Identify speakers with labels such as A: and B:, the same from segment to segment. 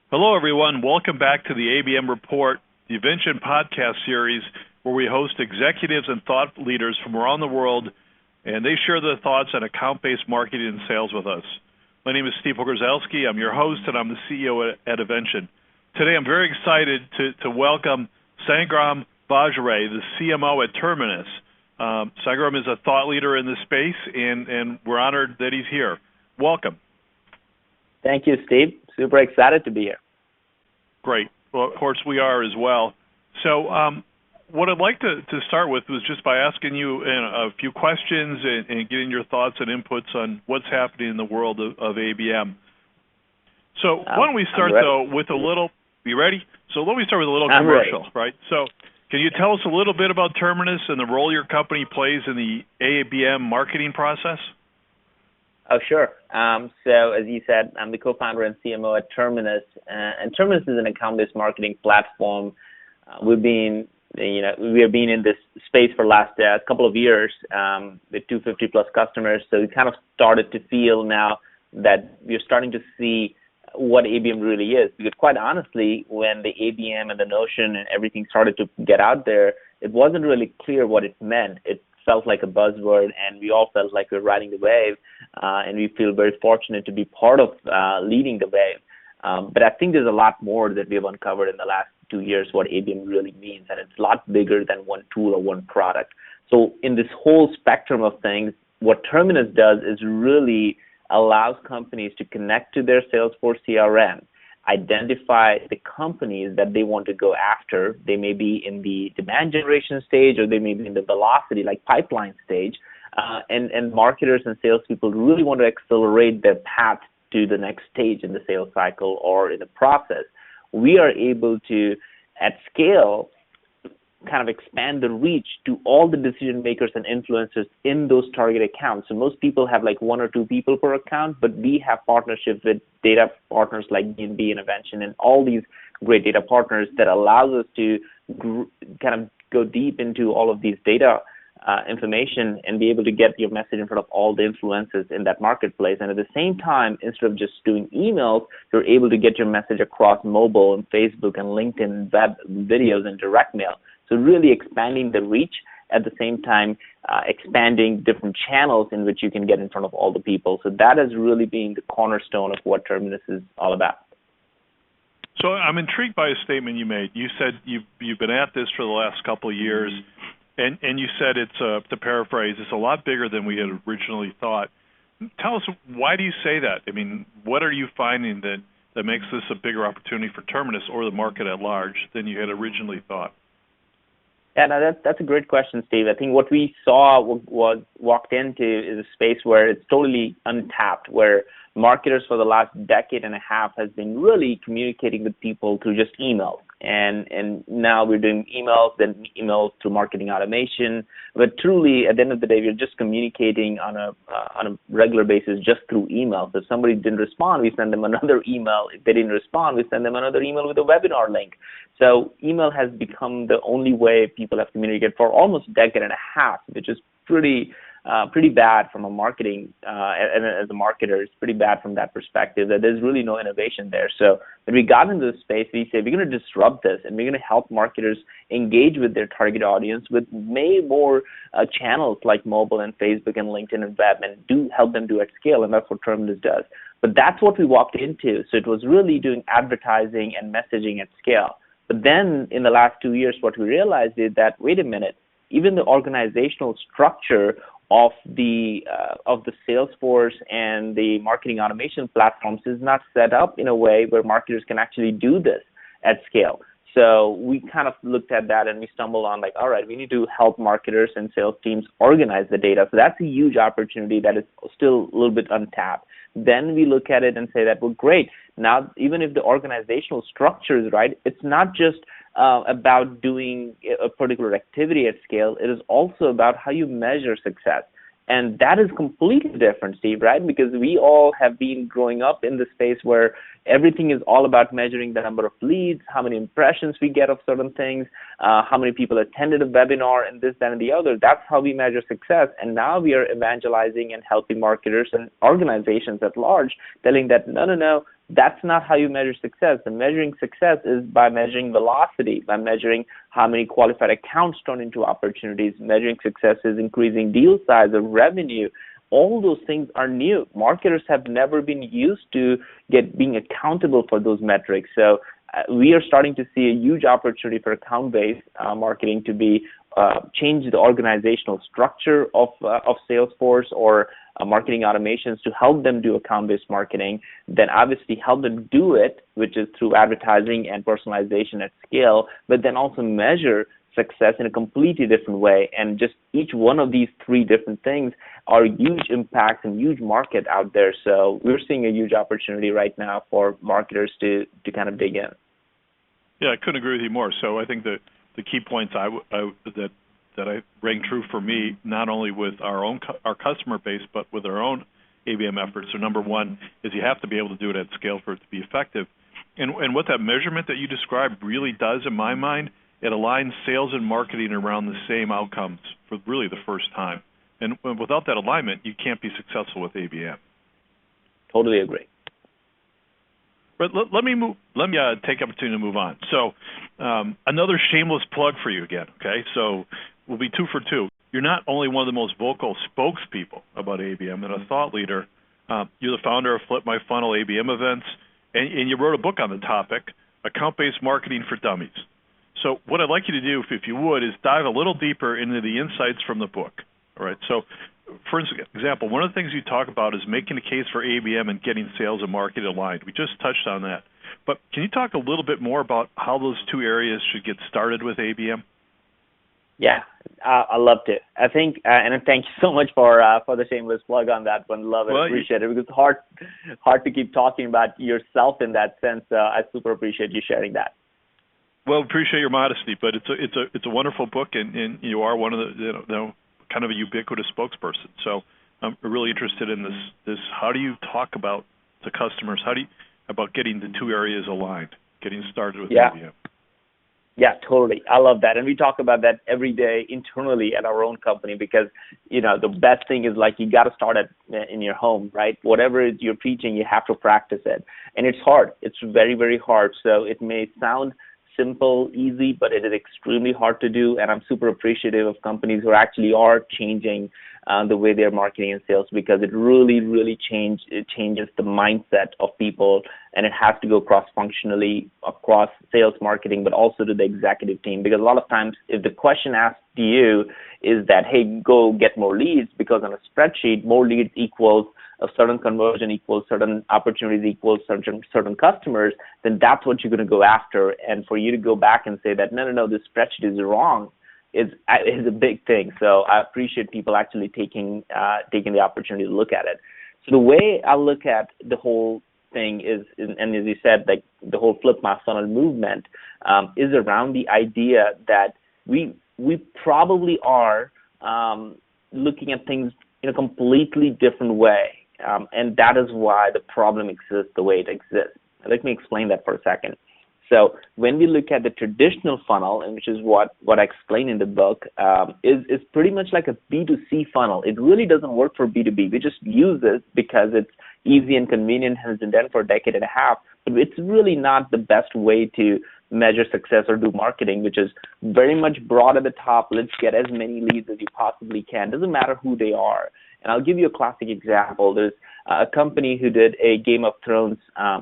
A: Hello, everyone. Welcome back to the ABM Report, the Avention podcast series, where we host executives and thought leaders from around the world, and they share their thoughts on account-based marketing and sales with us. My name is Steve Pogorzelski. I'm your host, and I'm the CEO at Avention. Today, I'm very excited to welcome Sangram Vajre, the CMO at Terminus. Sangram is a thought leader in this space, and we're honored that he's here. Welcome.
B: Thank you, Steve. Super excited to be here.
A: Great. Well, of course, we are as well. So what I'd like to start with was just by asking you a few questions and getting your thoughts and inputs on what's happening in the world of ABM. So why don't we start, though, with a little – you ready? So let me start with a little commercial, right? So can you tell us a little bit about Terminus and the role your company plays in the ABM marketing process?
B: Oh, sure. So as you said, I'm the co-founder and CMO at Terminus, and Terminus is an account-based marketing platform. We have been in this space for the last couple of years with 250 plus customers. So we kind of started to feel now that we're starting to see what ABM really is. Because quite honestly, when the ABM and the notion and everything started to get out there, it wasn't really clear what it meant. It felt like a buzzword, and we all felt like we're riding the wave, and we feel very fortunate to be part of leading the wave. But I think there's a lot more that we've uncovered in the last 2 years what ABM really means, and it's a lot bigger than one tool or one product. So in this whole spectrum of things, what Terminus does is really allows companies to connect to their Salesforce CRM, identify the companies that they want to go after. They may be in the demand generation stage, or they may be in the velocity, like pipeline stage, and marketers and salespeople really want to accelerate their path to the next stage in the sales cycle or in the process. We are able to, at scale, kind of expand the reach to all the decision makers and influencers in those target accounts. So most people have like 1 or 2 people per account, but we have partnerships with data partners like D&B and Avention and all these great data partners that allows us to kind of go deep into all of these data information and be able to get your message in front of all the influencers in that marketplace. And at the same time, instead of just doing emails, you're able to get your message across mobile and Facebook and LinkedIn, web, videos, and direct mail. So really expanding the reach, at the same time expanding different channels in which you can get in front of all the people. So that has really been the cornerstone of what Terminus is all about.
A: So I'm intrigued by a statement you made. You said you've been at this for the last couple of years, and you said it's, to paraphrase, it's a lot bigger than we had originally thought. Tell us, why do you say that? I mean, what are you finding that makes this a bigger opportunity for Terminus or the market at large than you had originally thought?
B: Yeah, no, that's a great question, Steve. I think what we saw was walked into is a space where it's totally untapped, where marketers for the last decade and a half has been really communicating with people through just email. And now we're doing emails, then emails through marketing automation. But truly, at the end of the day, we're just communicating on a regular basis just through email. So if somebody didn't respond, we send them another email. If they didn't respond, we send them another email with a webinar link. So email has become the only way people have communicated for almost a decade and a half, which is pretty bad from a marketing, and as a marketer, it's pretty bad from that perspective, that there's really no innovation there. So when we got into this space, we said, we're going to disrupt this, and we're going to help marketers engage with their target audience with many more channels like mobile and Facebook and LinkedIn and web, and help them do at scale, and that's what Terminus does. But that's what we walked into. So it was really doing advertising and messaging at scale. But then in the last 2 years, what we realized is that, wait a minute, even the organizational structure of the Salesforce and the marketing automation platforms is not set up in a way where marketers can actually do this at scale. So we kind of looked at that and we stumbled on, like, all right, we need to help marketers and sales teams organize the data. So that's a huge opportunity that is still a little bit untapped. Then we look at it and say that, well, great. Now, even if the organizational structure is right, it's not just about doing a particular activity at scale. It is also about how you measure success. And that is completely different, Steve, right? Because we all have been growing up in the space where everything is all about measuring the number of leads, how many impressions we get of certain things, how many people attended a webinar, and this, that, and the other. That's how we measure success. And now we are evangelizing and helping marketers and organizations at large, telling that, no, That's not how you measure success. The measuring success is by measuring velocity, by measuring how many qualified accounts turn into opportunities. Measuring success is increasing deal size or revenue. All those things are new. Marketers have never been used to being accountable for those metrics. So we are starting to see a huge opportunity for account-based marketing to be change the organizational structure of Salesforce or marketing automations to help them do account-based marketing, then obviously help them do it, which is through advertising and personalization at scale, but then also measure success in a completely different way. And just each one of these three different things are huge impacts and huge market out there. So we're seeing a huge opportunity right now for marketers to kind of dig in.
A: Yeah, I couldn't agree with you more. So I think that the key points that I rang true for me, not only with our customer base, but with our own ABM efforts. So number one is you have to be able to do it at scale for it to be effective. And what that measurement that you described really does, in my mind, it aligns sales and marketing around the same outcomes for really the first time. And without that alignment, you can't be successful with ABM.
B: Totally agree.
A: But let me take opportunity to move on. So another shameless plug for you again, okay? So we'll be 2 for 2. You're not only one of the most vocal spokespeople about ABM and a thought leader, you're the founder of Flip My Funnel ABM events, and you wrote a book on the topic, Account-Based Marketing for Dummies. So what I'd like you to do, if you would, is dive a little deeper into the insights from the book. All right. So, for example, one of the things you talk about is making a case for ABM and getting sales and marketing aligned. We just touched on that. But can you talk a little bit more about how those two areas should get started with ABM?
B: Yeah, I love to. I think, and thank you so much for the shameless plug on that one. Love it, appreciate it. Because it's hard to keep talking about yourself in that sense. I super appreciate you sharing that.
A: Well, appreciate your modesty, but it's a wonderful book, and you are one of the kind of a ubiquitous spokesperson. So I'm really interested in this. How do you talk about to customers? About getting the two areas aligned, getting started with ABM?
B: Yeah, totally. I love that. And we talk about that every day internally at our own company because, the best thing is you got to start in your home, right? Whatever you're preaching, you have to practice it. And it's hard. It's very, very hard. So it may sound simple, easy, but it is extremely hard to do. And I'm super appreciative of companies who actually are changing the way they're marketing and sales because it really, really changes the mindset of people, and it has to go cross-functionally across sales, marketing, but also to the executive team. Because a lot of times, if the question asked to you is that, hey, go get more leads, because on a spreadsheet, more leads equals a certain conversion equals certain opportunities equals certain customers, then that's what you're going to go after. And for you to go back and say that, no, this spreadsheet is wrong, is a big thing. So I appreciate people actually taking the opportunity to look at it. So the way I look at the whole thing is, and as you said, the whole Flip My Funnel movement is around the idea that we probably are looking at things in a completely different way. And that is why the problem exists the way it exists. Let me explain that for a second. So when we look at the traditional funnel, and which is what I explain in the book, is pretty much like a B2C funnel. It really doesn't work for B2B. We just use it because it's easy and convenient, has been done for a decade and a half. But it's really not the best way to measure success or do marketing, which is very much broad at the top. Let's get as many leads as you possibly can. Doesn't matter who they are. And I'll give you a classic example. There's a company who did a Game of Thrones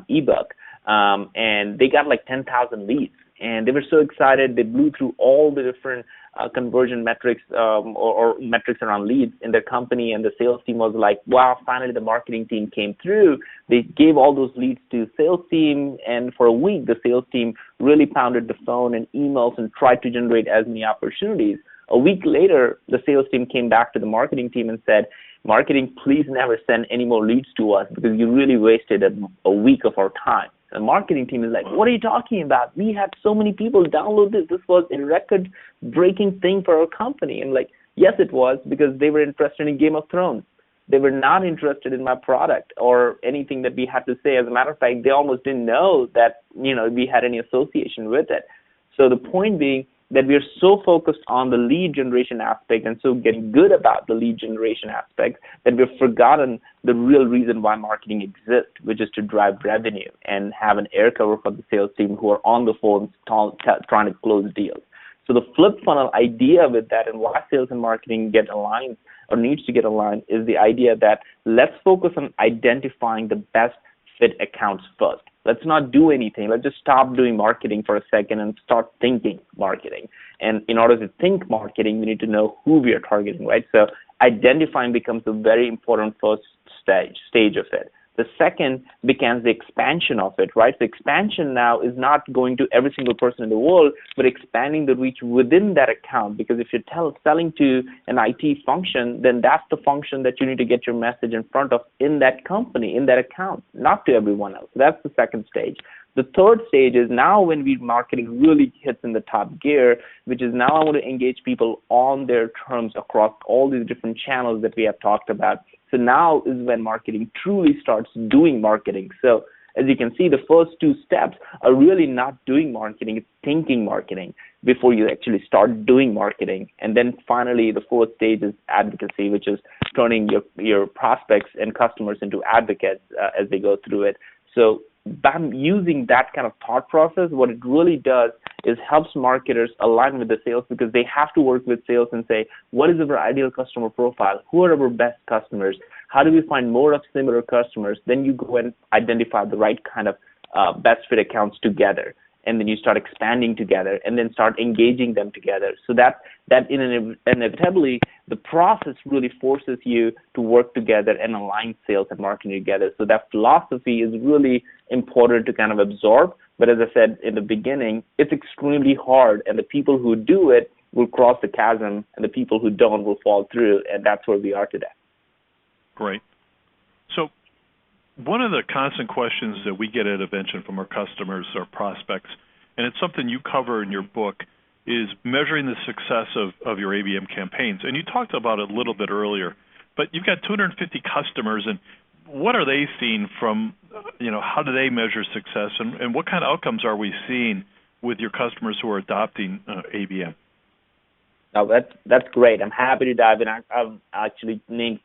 B: ebook, and they got 10,000 leads. And they were so excited, they blew through all the different conversion metrics or metrics around leads in their company, and the sales team was like, wow, finally the marketing team came through. They gave all those leads to sales team, and for a week, the sales team really pounded the phone and emails and tried to generate as many opportunities. A week later, the sales team came back to the marketing team and said, marketing, please never send any more leads to us because you really wasted a week of our time. The marketing team is like, what are you talking about? We had so many people download this. This was a record-breaking thing for our company. And yes, it was, because they were interested in Game of Thrones. They were not interested in my product or anything that we had to say. As a matter of fact, they almost didn't know that, we had any association with it. So the point being, that we are so focused on the lead generation aspect and so getting good about the lead generation aspect that we've forgotten the real reason why marketing exists, which is to drive revenue and have an air cover for the sales team who are on the phone trying to close deals. So the flip funnel idea with that and why sales and marketing get aligned or needs to get aligned is the idea that let's focus on identifying the best fit accounts first. Let's not do anything. Let's just stop doing marketing for a second and start thinking marketing. And in order to think marketing, we need to know who we are targeting, right? So identifying becomes a very important first stage of it. The second becomes the expansion of it, right? The expansion now is not going to every single person in the world, but expanding the reach within that account. Because if you're selling to an IT function, then that's the function that you need to get your message in front of in that company, in that account, not to everyone else. That's the second stage. The third stage is now when marketing really hits in the top gear, which is now I want to engage people on their terms across all these different channels that we have talked about. So now is when marketing truly starts doing marketing. So as you can see, the first two steps are really not doing marketing, it's thinking marketing before you actually start doing marketing. And then finally, the fourth stage is advocacy, which is turning your prospects and customers into advocates as they go through it. So by using that kind of thought process, what it really does is helps marketers align with the sales because they have to work with sales and say, what is our ideal customer profile? Who are our best customers? How do we find more of similar customers? Then you go and identify the right kind of best fit accounts together. And then you start expanding together and then start engaging them together. So that inevitably, the process really forces you to work together and align sales and marketing together. So that philosophy is really important to kind of absorb. But as I said in the beginning, it's extremely hard. And the people who do it will cross the chasm, and the people who don't will fall through. And that's where we are today.
A: Great. So one of the constant questions that we get at Avention from our customers or prospects, and it's something you cover in your book, is measuring the success of your ABM campaigns. And you talked about it a little bit earlier, but you've got 250 customers, and what are they seeing from, how do they measure success, and what kind of outcomes are we seeing with your customers who are adopting ABM?
B: Now that's great. I'm happy to dive in. I've actually named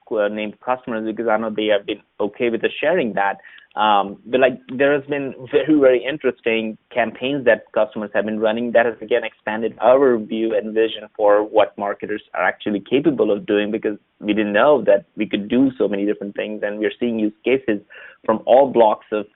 B: customers because I know they have been okay with us sharing that. But there has been very, very interesting campaigns that customers have been running that has again expanded our view and vision for what marketers are actually capable of doing because we didn't know that we could do so many different things, and we're seeing use cases from all blocks of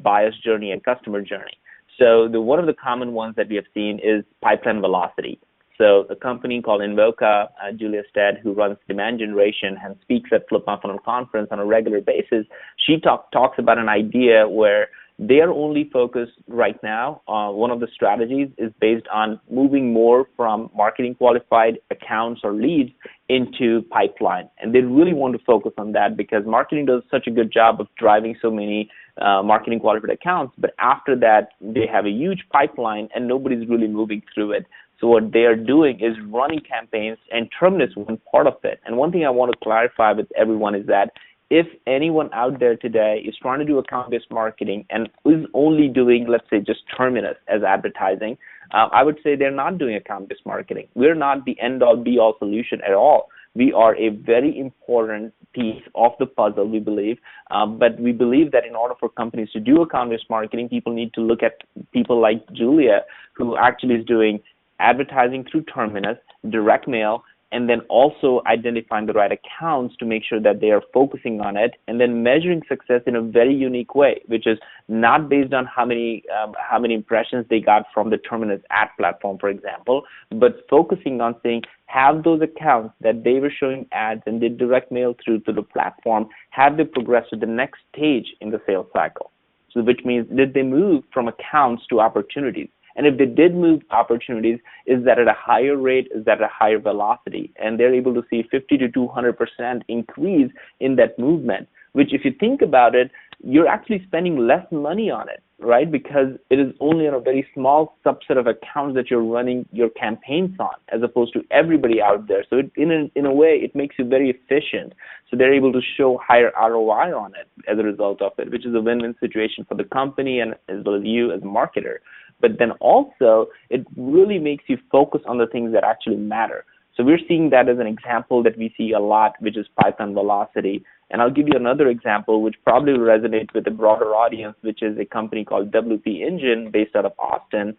B: buyer's journey and customer journey. So one of the common ones that we have seen is pipeline velocity. So a company called Invoca, Julia Stead, who runs demand generation and speaks at Flip My Funnel conference on a regular basis, she talks about an idea where they're only focused right now. One of the strategies is based on moving more from marketing qualified accounts or leads into pipeline. And they really want to focus on that because marketing does such a good job of driving so many marketing qualified accounts. But after that, they have a huge pipeline and nobody's really moving through it. So what they are doing is running campaigns, and Terminus is one part of it. And one thing I want to clarify with everyone is that if anyone out there today is trying to do account-based marketing and is only doing, let's say, just Terminus as advertising, I would say they're not doing account-based marketing. We're not the end-all, be-all solution at all. We are a very important piece of the puzzle, we believe. But we believe that in order for companies to do account-based marketing, people need to look at people like Julia, who actually is doing advertising through Terminus, direct mail, and then also identifying the right accounts to make sure that they are focusing on it, and then measuring success in a very unique way, which is not based on how many impressions they got from the Terminus ad platform, for example, but focusing on saying, have those accounts that they were showing ads and did direct mail through to the platform, have they progressed to the next stage in the sales cycle? So which means, did they move from accounts to opportunities? And if they did move opportunities, is that at a higher rate? Is that at a higher velocity? And they're able to see 50 to 200% increase in that movement, which if you think about it, you're actually spending less money on it, right? Because it is only on a very small subset of accounts that you're running your campaigns on, as opposed to everybody out there. So in a way, it makes you very efficient. So they're able to show higher ROI on it as a result of it, which is a win-win situation for the company and as well as you as a marketer. but then also it really makes you focus on the things that actually matter. So we're seeing that as an example that we see a lot, which is pipeline velocity. And I'll give you another example, which probably will resonate with a broader audience, which is a company called WP Engine based out of Austin.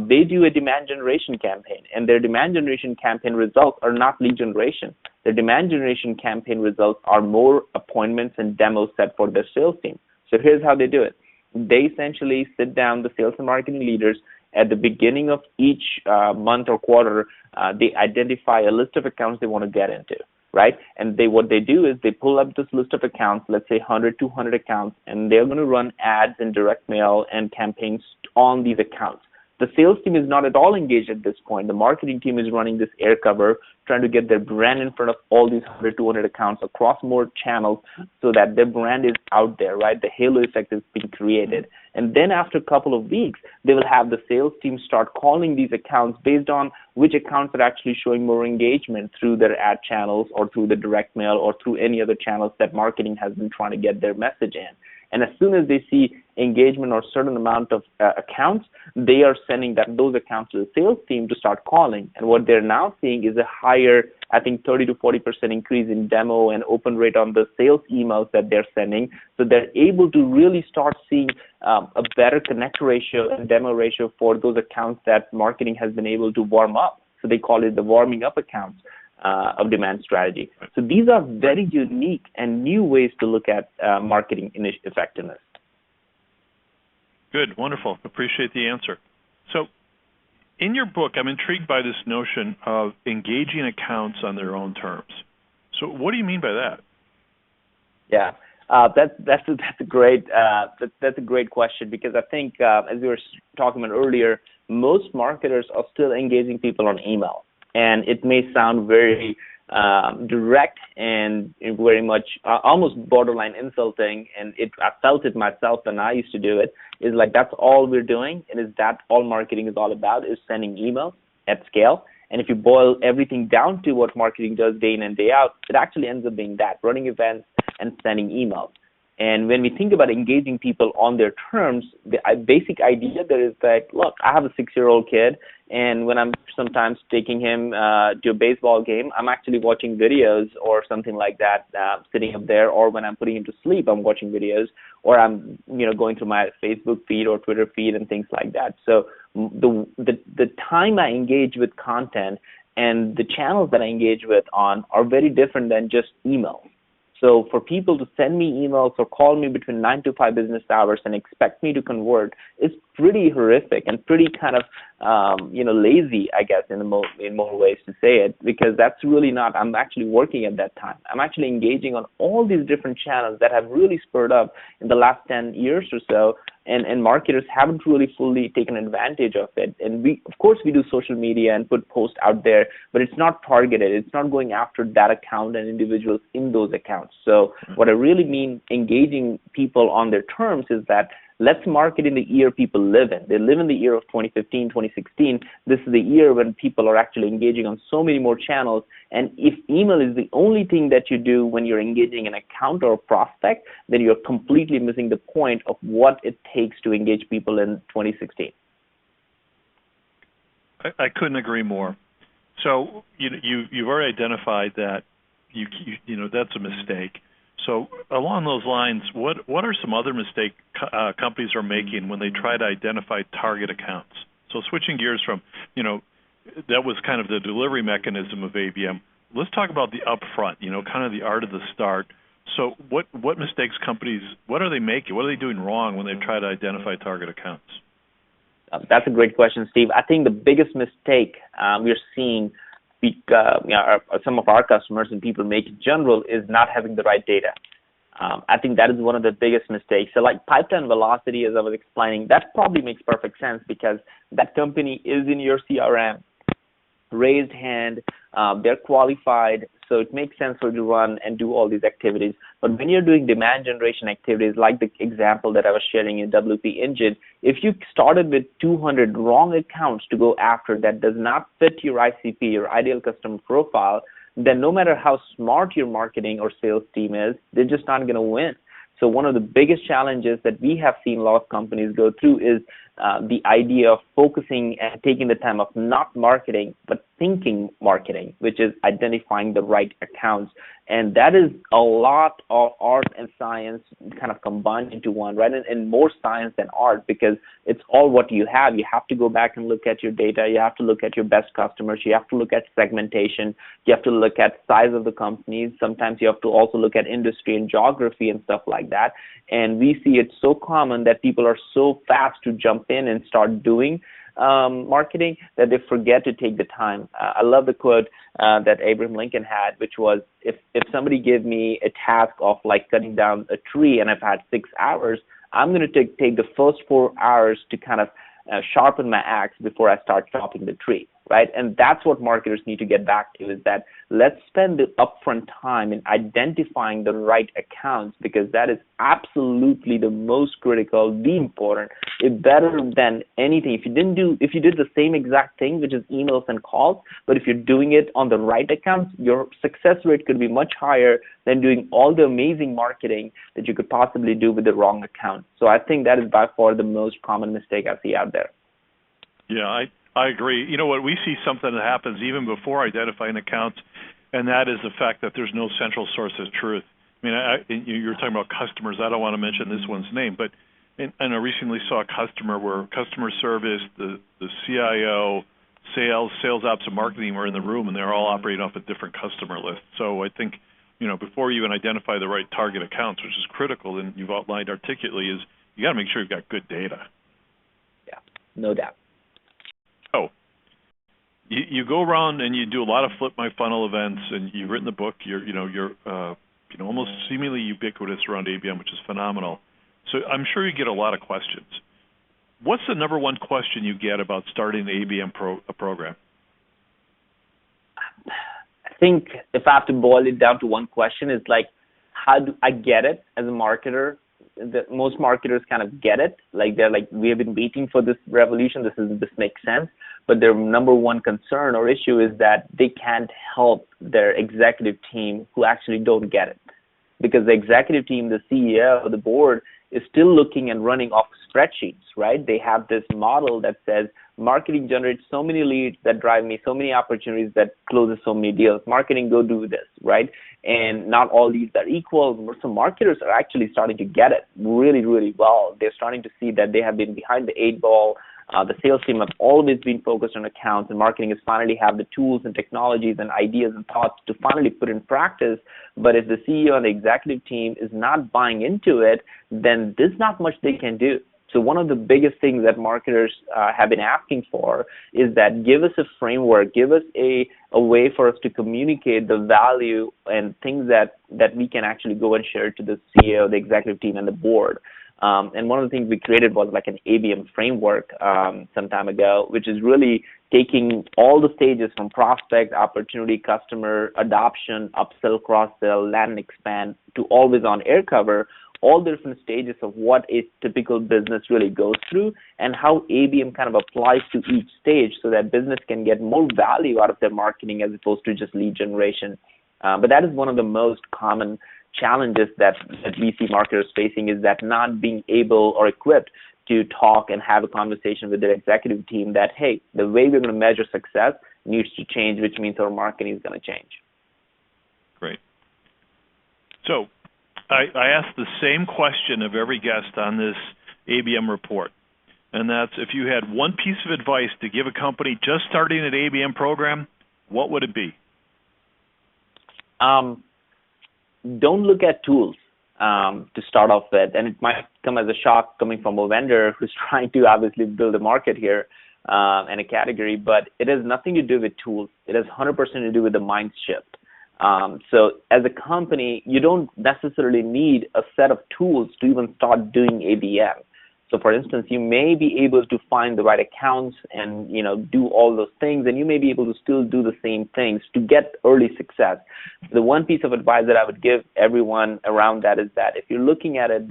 B: They do a demand generation campaign, and their demand generation campaign results are not lead generation. Their demand generation campaign results are more appointments and demos set for their sales team. So here's how they do it. They essentially sit down, the sales and marketing leaders, at the beginning of each month or quarter, they identify a list of accounts they want to get into, right? And what they do is they pull up this list of accounts, let's say 100, 200 accounts, and they're going to run ads and direct mail and campaigns on these accounts. The sales team is not at all engaged at this point. The marketing team is running this air cover, trying to get their brand in front of all these 100, 200 accounts across more channels so that their brand is out there, right? The halo effect is being created. And then after a couple of weeks, they will have the sales team start calling these accounts based on which accounts are actually showing more engagement through their ad channels or through the direct mail or through any other channels that marketing has been trying to get their message in. And as soon as they see engagement or a certain amount of accounts, they are sending those accounts to the sales team to start calling. And what they're now seeing is a higher, I think 30 to 40% increase in demo and open rate on the sales emails that they're sending. So they're able to really start seeing a better connect ratio and demo ratio for those accounts that marketing has been able to warm up. So they call it the warming up accounts of demand strategy. So these are very unique and new ways to look at marketing effectiveness.
A: Good, wonderful. Appreciate the answer. So in your book, I'm intrigued by this notion of engaging accounts on their own terms. So what do you mean by that?
B: Yeah, that's a great question, because I think as we were talking about earlier, most marketers are still engaging people on email. And it may sound very direct and very much almost borderline insulting, and I felt it myself when I used to do it, is like that's all we're doing, and is that all marketing is all about, is sending emails at scale. And if you boil everything down to what marketing does day in and day out, it actually ends up being that, running events and sending emails. And when we think about engaging people on their terms, the basic idea there is that, look, I have a 6-year-old kid, and when I'm sometimes taking him to a baseball game, I'm actually watching videos or something like that, sitting up there, or when I'm putting him to sleep, I'm watching videos, or I'm going through my Facebook feed or Twitter feed and things like that. So the time I engage with content and the channels that I engage with on are very different than just email. So for people to send me emails or call me between 9 to 5 business hours and expect me to convert is pretty horrific and pretty kind of lazy, I guess, in more ways to say it, because that's really not, I'm actually working at that time. I'm actually engaging on all these different channels that have really spurred up in the last 10 years or so, and marketers haven't really fully taken advantage of it. And of course, we do social media and put posts out there, but it's not targeted. It's not going after that account and individuals in those accounts. So what I really mean engaging people on their terms is that let's market in the year people live in. They live in the year of 2015, 2016. This is the year when people are actually engaging on so many more channels. And if email is the only thing that you do when you're engaging an account or a prospect, then you're completely missing the point of what it takes to engage people in 2016.
A: I couldn't agree more. So you've already identified that that's a mistake. So along those lines, what are some other mistakes companies are making when they try to identify target accounts? So switching gears from, that was kind of the delivery mechanism of ABM. Let's talk about the upfront, kind of the art of the start. So what mistakes companies, what are they making? What are they doing wrong when they try to identify target accounts?
B: That's a great question, Steve. I think the biggest mistake we're seeing some of our customers and people make in general is not having the right data. I think that is one of the biggest mistakes. So like pipeline velocity, as I was explaining, that probably makes perfect sense because that company is in your CRM, raised hand, they're qualified, so it makes sense for you to run and do all these activities. But when you're doing demand generation activities, like the example that I was sharing in WP Engine, if you started with 200 wrong accounts to go after that does not fit your ICP, your ideal customer profile, then no matter how smart your marketing or sales team is, they're just not going to win. So one of the biggest challenges that we have seen a lot of companies go through is the idea of focusing and taking the time of not marketing, but thinking marketing, which is identifying the right accounts. And that is a lot of art and science kind of combined into one, right? And more science than art, because it's all what you have. You have to go back and look at your data. You have to look at your best customers. You have to look at segmentation. You have to look at size of the companies. Sometimes you have to also look at industry and geography and stuff like that. And we see it so common that people are so fast to jump in and start doing marketing that they forget to take the time. I love the quote that Abraham Lincoln had, which was, if somebody gave me a task of like cutting down a tree and I've had 6 hours, I'm going to take the first 4 hours to kind of sharpen my axe before I start chopping the tree, right? And that's what marketers need to get back to, is that let's spend the upfront time in identifying the right accounts, because that is absolutely the most critical, the important. It's better than anything. If you did the same exact thing, which is emails and calls, but if you're doing it on the right accounts, your success rate could be much higher than doing all the amazing marketing that you could possibly do with the wrong account. So I think that is by far the most common mistake I see out there.
A: Yeah, I agree. You know what, we see something that happens even before identifying accounts, and that is the fact that there's no central source of truth. I mean, you're talking about customers. I don't want to mention this one's name, but and I recently saw a customer where customer service, the CIO, sales ops, and marketing were in the room, and they're all operating off a different customer list. So I think, before you even identify the right target accounts, which is critical, and you've outlined articulately, is you got to make sure you've got good data.
B: Yeah, no doubt.
A: Oh, you go around and you do a lot of flip my funnel events, and you've written the book. You're almost seemingly ubiquitous around ABM, which is phenomenal. So I'm sure you get a lot of questions. What's the number one question you get about starting an ABM program?
B: I think if I have to boil it down to one question, it's like, how do I get it as a marketer? Most marketers kind of get it. Like, they're like, we have been waiting for this revolution. This makes sense. But their number one concern or issue is that they can't help their executive team who actually don't get it. Because the executive team, the CEO, the board, is still looking and running off spreadsheets, right? They have this model that says marketing generates so many leads that drive me so many opportunities that closes so many deals. Marketing, go do this, right? And not all leads are equal. Some marketers are actually starting to get it really, really well. They're starting to see that they have been behind the 8 ball. The sales team have always been focused on accounts, and marketing has finally have the tools and technologies and ideas and thoughts to finally put in practice. But if the CEO and the executive team is not buying into it, then there's not much they can do. So one of the biggest things that marketers have been asking for is that give us a framework, give us a way for us to communicate the value and things that we can actually go and share to the CEO, the executive team, and the board. And one of the things we created was like an ABM framework some time ago, which is really taking all the stages from prospect, opportunity, customer, adoption, upsell, cross-sell, land and expand, to always on air cover, all the different stages of what a typical business really goes through and how ABM kind of applies to each stage so that business can get more value out of their marketing as opposed to just lead generation. But that is one of the most common challenges that we see marketers facing, is that not being able or equipped to talk and have a conversation with their executive team that, hey, the way we're going to measure success needs to change, which means our marketing is going to change.
A: Great. So I asked the same question of every guest on this ABM report, and that's, if you had one piece of advice to give a company just starting an ABM program, what would it be?
B: Don't look at tools to start off with, and it might come as a shock coming from a vendor who's trying to obviously build a market here and a category, but it has nothing to do with tools. It has 100% to do with the mind shift. So as a company, you don't necessarily need a set of tools to even start doing ABM. So for instance, you may be able to find the right accounts and, do all those things, and you may be able to still do the same things to get early success. The one piece of advice that I would give everyone around that is that if you're looking at it,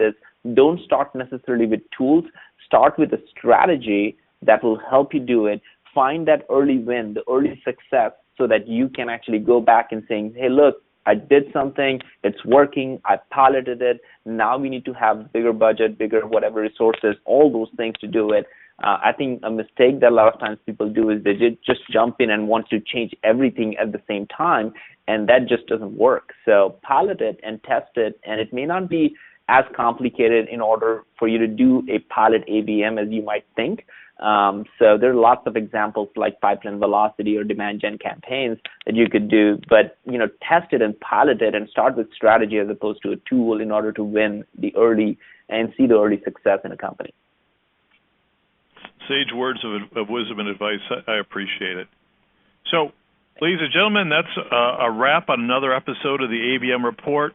B: don't start necessarily with tools. Start with a strategy that will help you do it. Find that early win, the early success, so that you can actually go back and saying, hey, look, I did something, it's working, I piloted it, now we need to have bigger budget, bigger whatever resources, all those things to do it. I think a mistake that a lot of times people do is they just jump in and want to change everything at the same time, and that just doesn't work. So pilot it and test it, and it may not be as complicated in order for you to do a pilot ABM as you might think. So there are lots of examples like pipeline velocity or demand gen campaigns that you could do, but test it and pilot it and start with strategy as opposed to a tool in order to win the early and see the early success in a company.
A: Sage words of wisdom and advice. I appreciate it. So, ladies and gentlemen, that's a wrap on another episode of the ABM Report.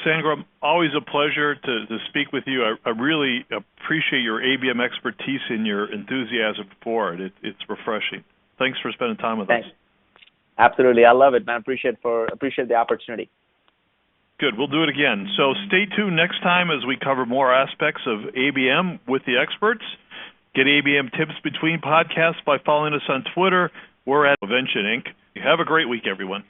A: Sangram, always a pleasure to speak with you. I really appreciate your ABM expertise and your enthusiasm for it. It's refreshing. Thanks for spending time with us.
B: Absolutely. I love it, man. Appreciate the opportunity.
A: Good. We'll do it again. So stay tuned next time as we cover more aspects of ABM with the experts. Get ABM tips between podcasts by following us on Twitter. We're at Avention Inc. Have a great week, everyone.